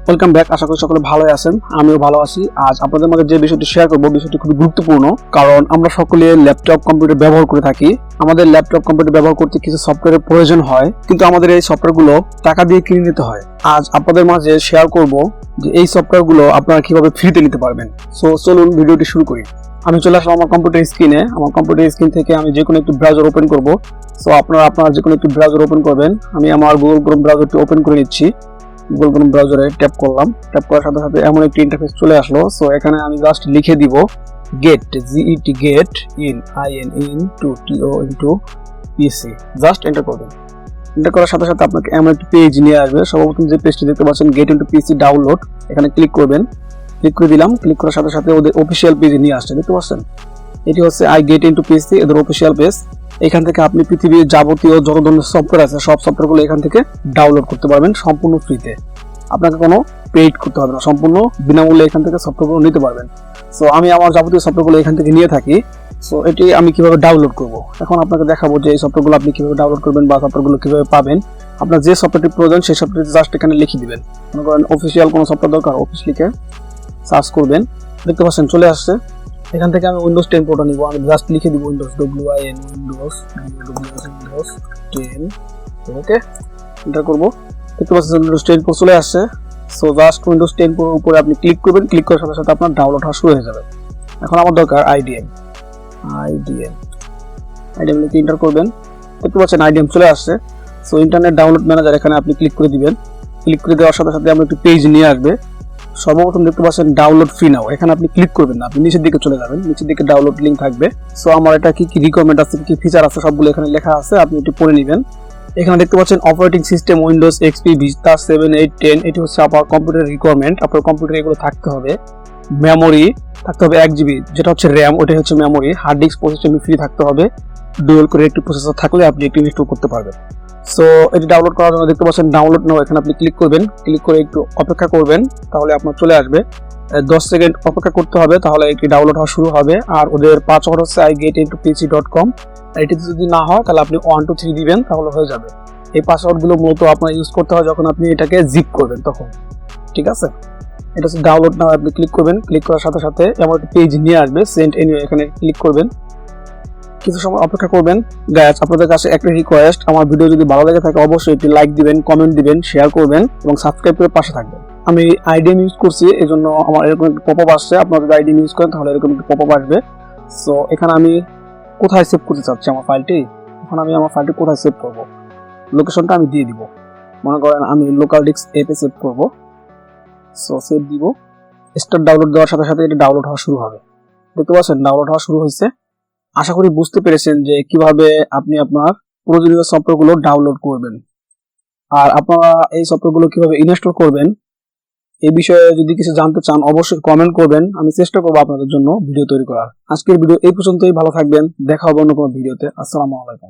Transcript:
Welcome back. আশা করি সকলে ভালো আছেন, আমিও ভালো আছি। আজ আপনাদের মাঝে যে বিষয়টি শেয়ার করব, বিষয়টি খুবই গুরুত্বপূর্ণ, কারণ আমরা সকলে ল্যাপটপ কম্পিউটার ব্যবহার করে থাকি। আমাদের ল্যাপটপ কম্পিউটার ব্যবহার করতে কিছু সফটওয়্যারের প্রয়োজন হয়, কিন্তু আমাদের এই সফটওয়্যারগুলো টাকা দিয়ে কিনে নিতে হয়। আজ আপনাদের মাঝে শেয়ার করব যে এই সফটওয়্যারগুলো আপনারা কিভাবে ফ্রিতে নিতে পারবেন। সো চলুন ভিডিওটি শুরু করি। আমি চলে আসলাম আমার কম্পিউটার স্ক্রিনে। আমার কম্পিউটার স্ক্রিন থেকে আমি যে কোনো একটি ব্রাউজার ওপেন করব। সো আপনারা যে কোনো একটি ব্রাউজার ওপেন করবেন। আমি আমার গুগল ক্রোম ব্রাউজারটি ওপেন করে নিচ্ছি। গুগল ক্রোম ব্রাউজারে ট্যাপ করলাম। ট্যাপ করার সাথে সাথে এমন একটি ইন্টারফেস চলে আসলো। সো এখানে আমি জাস্ট লিখে দিব গেট, গেট ইন টু টিও ইনটু পিসি। জাস্ট এন্টার করবেন। এন্টার করার সাথে সাথে আপনাকে এমন একটি পেজ নিয়ে আসবে। সর্বপ্রথম যে পেজটি দেখতে পাচ্ছেন গেট ইনটু পিসি ডাউনলোড, এখানে ক্লিক করবেন। ক্লিক করে দিলাম। ক্লিক করার সাথে সাথে ওদের অফিসিয়াল পেজে নিয়ে আসছে, দেখতে পাচ্ছেন। এটি হচ্ছে আই গেট ইনটু পিসি, এদের অফিসিয়াল পেজ। এখান থেকে আপনি পৃথিবীর যাবতীয় যত ধরনের সফটওয়্যার আছে সব সফটওয়্যারগুলো এখান থেকে ডাউনলোড করতে পারবেন সম্পূর্ণ ফ্রিতে। আপনাকে কোনো পেইড করতে হবে না, সম্পূর্ণ বিনামূল্যে এখান থেকে সফটওয়্যারগুলো নিতে পারবেন। সো আমি আমার যাবতীয় সফটওয়্যারগুলো এখান থেকে নিয়ে থাকি। সো এটি আমি কিভাবে ডাউনলোড করব, এখন আপনাকে দেখাবো যে এই সফটওয়্যারগুলো আপনি কিভাবে ডাউনলোড করবেন বা সফটওয়্যারগুলো কিভাবে পাবেন। আপনার যে সফটওয়্যারটি প্রয়োজন সেই সফটওয়্যারটি জাস্ট এখানে লিখে দিবেন। মনে করেন অফিসিয়াল কোনো সফটওয়্যার দরকার, অফিস লিখে সার্চ করবেন, দেখতে পাচ্ছেন চলে আসছে। এখান থেকে আমি উইন্ডোজ 10 প্রোটা নিব। আমি জাস্ট লিখে দিব উইন্ডোজ, উইন্ডোজ 10। ওকে, এন্টার করব। দেখতে পাচ্ছেন উইন্ডোজ 10 প্রো চলে আসছে। সো জাস্ট উইন্ডোজ 10 প্রোর উপরে আপনি ক্লিক করবেন। ক্লিক করার সাথে সাথে আপনার ডাউনলোড হওয়া শুরু হয়ে যাবে। এখন আমার দরকার আইডিএম লিখে এন্টার করবেন। দেখতে পাচ্ছেন আইডিএম চলে আসছে। সো ইন্টারনেট ডাউনলোড ম্যানেজার, এখানে আপনি ক্লিক করে দিবেন। ক্লিক করে দেওয়ার সাথে সাথে আমরা একটি পেজ নিয়ে আসবে। সর্বপ্রথম দেখতে পাচ্ছেন ডাউনলোড ফ্রি নাও, এখানে আপনি ক্লিক করবেন না, আপনি নিচের দিকে চলে যাবেন। নিচের দিকে ডাউনলোড লিংক থাকবে। সো আমার এটা কি কি রিকোয়ারমেন্ট আছে, কি ফিচার আছে সবগুলো এখানে লেখা আছে, আপনি এটি পড়ে নেবেন। এখানে দেখতে পাচ্ছেন operating system Windows XP vista 7, 8, 10। এটি হচ্ছে আপনার কম্পিউটার রিকোয়ারমেন্ট। আপনার কম্পিউটারে এগুলো থাকতে হবে। মেমোরি থাকতে হবে 1 জিবি, যেটা হচ্ছে র্যাম, ওটাই হচ্ছে memory. Hard disk processor free থাকতে হবে। ডুয়াল কোর একটি প্রসেসর থাকলে আপনি একটু ইনস্টল করতে পারবেন। সো এটি ডাউনলোড করার জন্য দেখতে পাচ্ছেন ডাউনলোড নাও, এখানে আপনি ক্লিক করবেন। ক্লিক করে একটু অপেক্ষা করবেন, তাহলে আপনার চলে আসবে। 10 সেকেন্ড অপেক্ষা করতে হবে, তাহলে এটি ডাউনলোড হওয়া শুরু হবে। আর ওদের পাসওয়ার্ড হচ্ছে igetintopc.com। এটিতে যদি না হয় তাহলে আপনি 1 2 3 দিবেন, তাহলে হয়ে যাবে। এই পাসওয়ার্ডগুলো মূলত আপনার ইউজ করতে হয় যখন আপনি এটাকে জিপ করবেন তখন, ঠিক আছে। এটা হচ্ছে ডাউনলোড নাও, আপনি ক্লিক করবেন। ক্লিক করার সাথে সাথে এমন একটা পেজ নিয়ে আসবে, সেন্ড এনিওয়ে, এখানে ক্লিক করবেন। কিছু সময় অপেক্ষা করবেন। গাইস, আপনাদের কাছে একটা রিকোয়েস্ট, আমার ভিডিও যদি ভালো লাগে থাকে অবশ্যই একটি লাইক দিবেন, কমেন্ট দিবেন, শেয়ার করবেন এবং সাবস্ক্রাইব করে পাশে থাকবেন। আমি আইডিএম ইউজ করছি, এজন্য আমার এরকম একটা পপআপ আসছে। আপনারা যদি আইডিএম ইউজ করেন তাহলে এরকম একটা পপআপ আসবে। সো এখানে আমি কোথায় সেভ করতে চাচ্ছি আমার ফাইলটি, এখন আমি আমার ফাইলটি কোথায় সেভ করব, লোকেশনটা আমি দিয়ে দিব। মনে করেন আমি লোকাল ডিস্ক অ্যাপে সেভ করব। সো সেভ দিব। স্টার্ট ডাউনলোড দেওয়ার সাথে সাথে এটা ডাউনলোড হওয়া শুরু হবে। দেখতে পাচ্ছেন ডাউনলোড হওয়া শুরু হয়েছে। আশা করি বুঝতে পেরেছেন যে কিভাবে আপনি আপনার প্রয়োজনীয় সফটওয়্যারগুলো ডাউনলোড করবেন। আর আপনারা এই সফটওয়্যারগুলো কিভাবে ইনস্টল করবেন এই বিষয়ে যদি কিছু জানতে চান অবশ্যই কমেন্ট করবেন, আমি চেষ্টা করবো আপনাদের জন্য ভিডিও তৈরি করার। আজকের ভিডিও এই পর্যন্তই, ভালো থাকবেন, দেখা হবে অন্য কোনো ভিডিওতে। আসসালামু আলাইকুম।